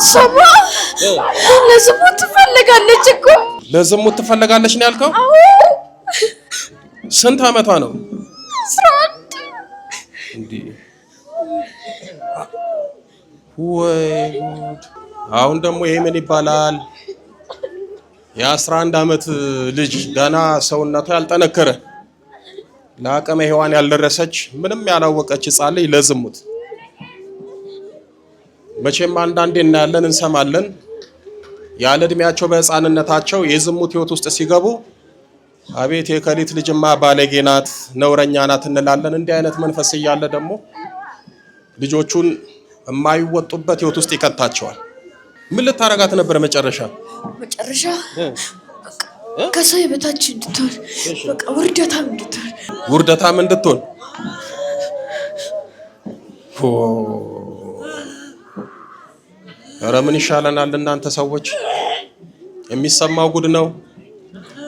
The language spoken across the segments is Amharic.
ሰማ ለዝሙት ትፈልጋለች እኮ። ለዝሙት ትፈልጋለች ነው ያልከው? አዎ። ስንት አመቷ ነው? 11 እንዴ! ወይ ጉድ! አሁን ደግሞ ይሄ ምን ይባላል? የ11 አመት ልጅ ገና ሰውነቷ ያልጠነከረ ለአቅመ ሔዋን ያልደረሰች ምንም ያላወቀች ሕፃን ልጅ ለዝሙት። መቼም አንዳንዴ እናያለን እንሰማለን። ያለ እድሜያቸው በሕፃንነታቸው የዝሙት ህይወት ውስጥ ሲገቡ አቤት የከሊት ልጅማ ባለጌ ናት፣ ነውረኛ ናት እንላለን። እንዲህ አይነት መንፈስ እያለ ደግሞ ልጆቹን የማይወጡበት ህይወት ውስጥ ይከታቸዋል። ምን ልታረጋት ነበር መጨረሻ? ከሰው የበታች እንድትሆን በቃ ውርደታም እንድትሆን ኧረ ምን ይሻለናል እናንተ ሰዎች? የሚሰማው ጉድ ነው፣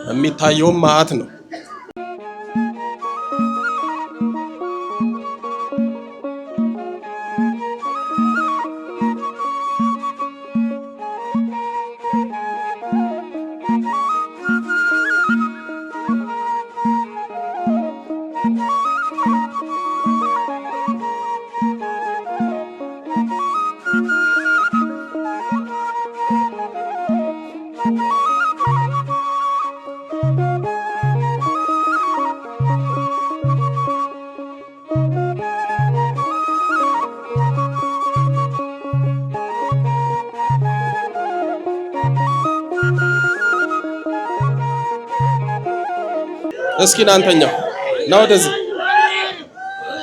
የሚታየውም መዓት ነው። እስኪ ናንተኛ ና ወደዚህ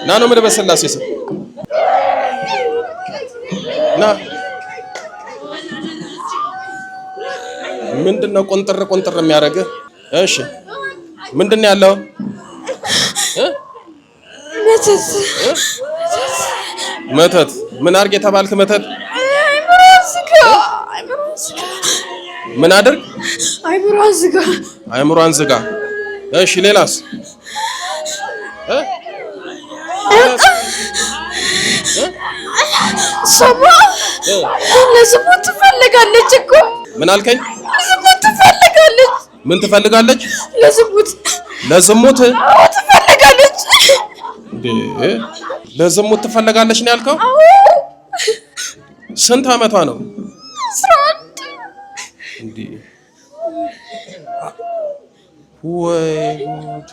ና ነው ምን በሰላሴ ስም ና ምንድነው ቆንጥር የሚያደርግህ? እሺ ምንድነው ያለው? መተት ምን አድርግ የተባልክ መተት? ምን አድርግ? አይምሯን ዝጋ። እሺ ሌላስ? ሰማ ለዝሙት ትፈልጋለች እኮ። ምን አልከኝ? ለዝሙት ትፈልጋለች። ምን ትፈልጋለች? ለዝሙት ትፈልጋለች። እንዴ ለዝሙት ትፈልጋለች ነው ያልከው? አዎ። ስንት አመቷ ነው? 11 እንዴ! ወይ ጉድ!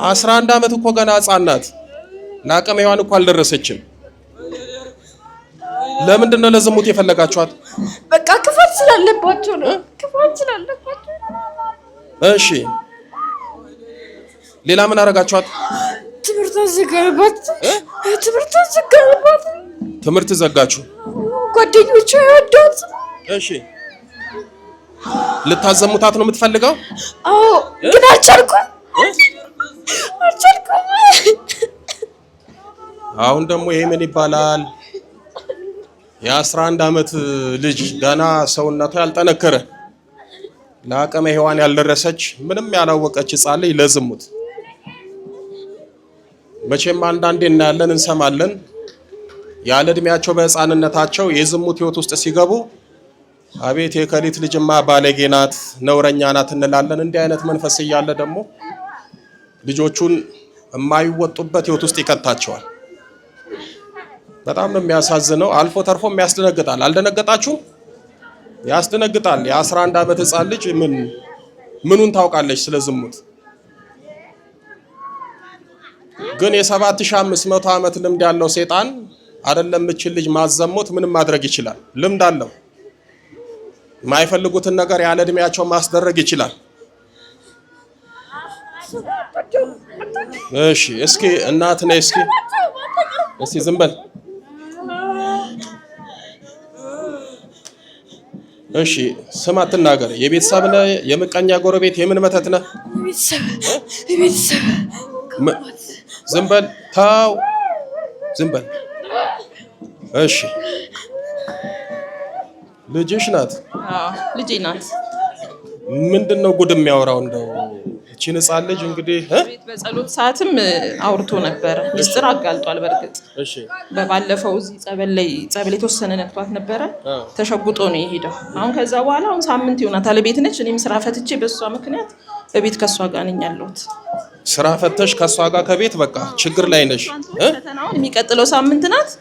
11 አመት እኮ ገና ሕፃን ናት። ለአቅመ ሔዋን እኮ አልደረሰችም። ለምንድን ነው ለዝሙት የፈለጋችኋት? በቃ ክፋት ስላለባቸው ነው። እሺ ሌላ ምን አረጋችኋት? ትምህርት ዘጋባት። ትምህርት ዘጋችሁ? ጓደኞቿ ያወዷት። እሺ ልታዘሙታት ነው የምትፈልገው? አዎ ግን አልቻልኩም። አሁን ደግሞ ይሄ ምን ይባላል? የ11 አመት ልጅ ገና ሰውነቷ ያልጠነከረ ለአቅመ ሔዋን ያልደረሰች ምንም ያላወቀች ሕፃን ልጅ ለዝሙት። መቼም አንዳንዴ እናያለን እንሰማለን። ያለ እድሜያቸው በሕፃንነታቸው የዝሙት ህይወት ውስጥ ሲገቡ አቤት የከሊት ልጅማ ባለጌ ናት፣ ነውረኛ ናት እንላለን። እንዲህ አይነት መንፈስ እያለ ደግሞ ልጆቹን የማይወጡበት ህይወት ውስጥ ይከታቸዋል። በጣም ነው የሚያሳዝነው። አልፎ ተርፎም ያስደነግጣል። አልደነገጣችሁም? ያስደነግጣል። የ11 አመት ሕፃን ልጅ ምኑን ታውቃለች ስለ ዝሙት? ግን የ7500 ዓመት ልምድ ያለው ሰይጣን አይደለም እቺን ልጅ ማዘሞት ምንም ማድረግ ይችላል። ልምድ አለው። የማይፈልጉትን ነገር ያለ እድሜያቸው ማስደረግ ይችላል። እሺ እስኪ እናት ነይ እስኪ ዝም በል። እሺ ስም አትናገር። የቤተሰብ ነህ? የምቀኛ ጎረቤት? የምን መተት ነህ? የቤተሰብ ዝም በል ተው፣ ዝም በል። እሺ ልጅሽ ናት? አዎ ልጄ ናት። ምንድነው ጉድ የሚያወራው? እንደው እቺን ሕፃን ልጅ እንግዲህ ቤት በጸሎት ሰዓትም አውርቶ ነበረ። ሚስጥር አጋልጧል። በእርግጥ እሺ በባለፈው እዚህ ጸበል የተወሰነ ነክቷት ነበረ። ተሸጉጦ ነው የሄደው። አሁን ከዛ በኋላ አሁን ሳምንት ይሆናታል ቤት ነች። እኔም ስራ ፈትቼ በሷ ምክንያት በቤት ከሷ ጋር ነኝ ያለሁት። ስራ ፈተሽ ከሷ ጋር ከቤት በቃ ችግር ላይ ነሽ። ፈተናውን የሚቀጥለው ሳምንት ናት።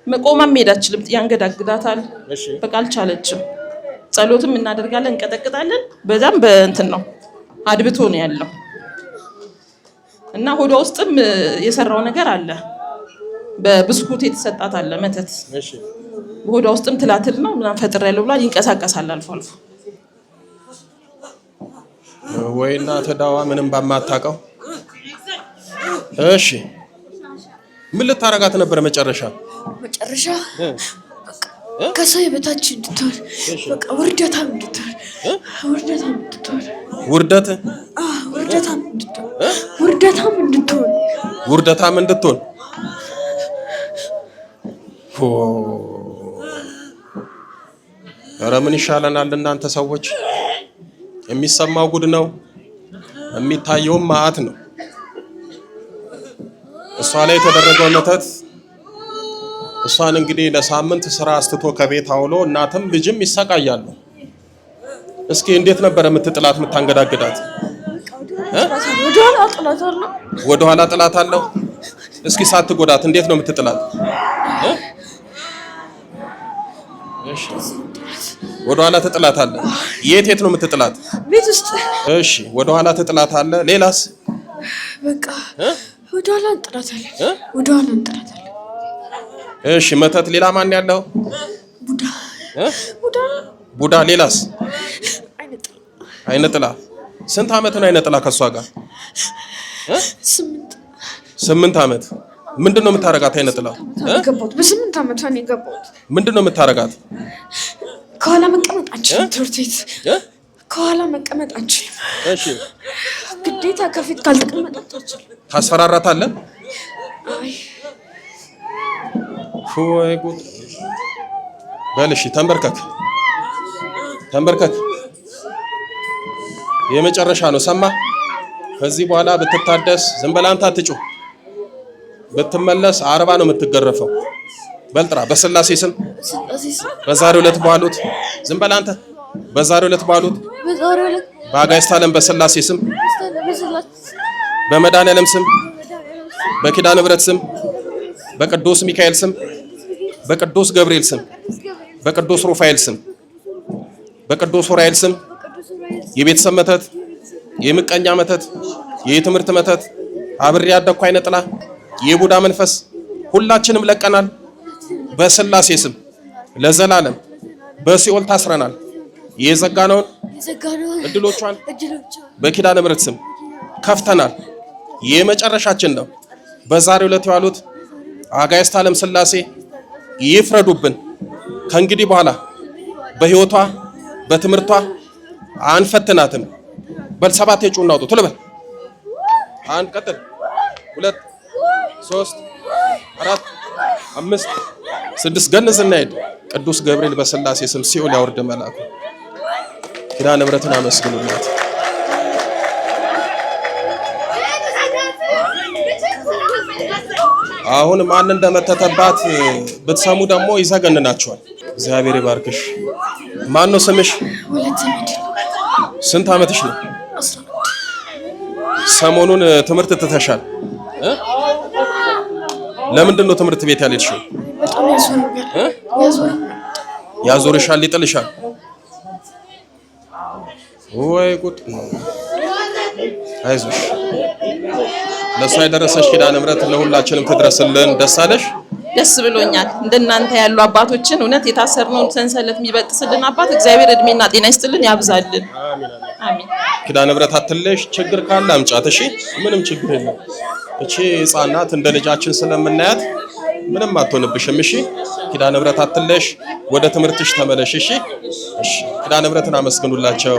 መቆማም መሄድ አትችልም። ያንገዳግዳታል። በቃ አልቻለችም። ጸሎትም እናደርጋለን፣ እንቀጠቅጣለን። በዛም በእንትን ነው አድብቶ ነው ያለው እና ሆዷ ውስጥም የሰራው ነገር አለ። በብስኩት የተሰጣት አለ መተት። ሆዷ ውስጥም ትላትል ነው ምናምን ፈጥር ያለው ብላ ይንቀሳቀሳል አልፎ አልፎ። ወይ እናት ዳዋ ምንም ባማታቀው። እሺ ምን ልታረጋት ነበር መጨረሻ ከሰው የበታች እንድትሆን በቃ ውርደታም እንድትሆን ውርደታም እንድትሆን ኧረ ምን ይሻለናል እናንተ ሰዎች? የሚሰማው ጉድ ነው፣ የሚታየውም መዓት ነው። እሷ ላይ የተደረገው መተት እሷን እንግዲህ ለሳምንት ስራ አስትቶ ከቤት አውሎ እናትም ልጅም ይሰቃያሉ። እስኪ እንዴት ነበር የምትጥላት የምታንገዳግዳት? ወደ ኋላ ጥላታለሁ። እስኪ ሳትጎዳት እንዴት ነው የምትጥላት? እሺ ወደ ኋላ ትጥላታለህ። የት ነው የምትጥላት? ቤት ውስጥ። እሺ ወደ ኋላ ትጥላታለህ። ሌላስ? በቃ ወደ ኋላ እንጥላታለን። እሺ መተት ሌላ ማን ያለው? ቡዳ። ሌላስ? አይነ ጥላ። ስንት አመት ነው አይነ ጥላ ከሷ ጋር? 8 አመት። ምንድነው የምታረጋት አይነ ጥላ? በ8 አመት ነው የገባሁት። ምንድነው የምታረጋት? ከኋላ መቀመጥ አንችልም። ትምህርት ቤት ከኋላ መቀመጥ አንችልም። እሺ ግዴታ ከፊት ካልተቀመጣች አንችልም። ታስፈራራታለህ? አይ ወይ ጉድ። በልሽ ተንበርከክ። የመጨረሻ ነው ሰማ። ከዚህ በኋላ ብትታደስ ዝም በል አንተ አትጩህ። ብትመለስ 40 ነው የምትገረፈው። በልጥራ በስላሴ ስም በዛሬው ዕለት ባሉት ዝም በል አንተ። በዛሬው ዕለት ባሉት በአጋዕዝተ ዓለም በስላሴ ስም በመድኃኔዓለም ስም በኪዳነ ምሕረት ስም በቅዱስ ሚካኤል ስም በቅዱስ ገብርኤል ስም በቅዱስ ሩፋኤል ስም በቅዱስ ኡራኤል ስም የቤተሰብ መተት፣ የምቀኛ መተት፣ የትምህርት መተት፣ አብሬ ያደኩ አይነ ጥላ፣ የቡዳ መንፈስ ሁላችንም ለቀናል። በስላሴ ስም ለዘላለም በሲኦል ታስረናል። የዘጋነውን እድሎቿን በኪዳነ ምሕረት ስም ከፍተናል። የመጨረሻችን ነው። በዛሬው ዕለት የዋሉት አጋዕዝተ ዓለም ስላሴ ይፍረዱብን። ከእንግዲህ በኋላ በህይወቷ በትምህርቷ አንፈትናትም። በል 7 የጩና አውጡ ቶሎ በል። 1 ቀጥል 2 3 4 5 6 ገንዝ እናሄድ። ቅዱስ ገብርኤል በስላሴ ስም ሲኦል ያወርድ መልአኩ። ኪዳነ ምሕረትን አመስግኑላት። አሁን ማን እንደመተተባት ብትሰሙ ደግሞ ይዘገንናችኋል። እግዚአብሔር ይባርክሽ። ማን ነው ስምሽ? ስንት አመትሽ ነው? ሰሞኑን ትምህርት ትተሻል። ለምንድን ነው ትምህርት ቤት ያልሄድሽው? በጣም ያዞርሻል፣ ይጥልሻል። ወይ ጉድ! አይዞሽ፣ ለእሷ የደረሰሽ ኪዳነ ምሕረት ለሁላችንም ትድረስልን። ደስ አለሽ? ደስ ብሎኛል። እንደናንተ ያሉ አባቶችን እውነት የታሰርነውን ሰንሰለት የሚበጥስልን አባት እግዚአብሔር እድሜና ጤና ይስጥልን፣ ያብዛልን። አሜን። ኪዳነ ምሕረት አትለሽ። ችግር ካለ አምጫት። እሺ፣ ምንም ችግር የለም። እቺ ሕፃናት እንደ ልጃችን ስለምናያት ምንም አትሆንብሽም። እሺ፣ ኪዳነ ምሕረት አትለሽ። ወደ ትምህርትሽ ተመለሽ። እሺ፣ ኪዳነ ምሕረትን አመስግኑላቸው።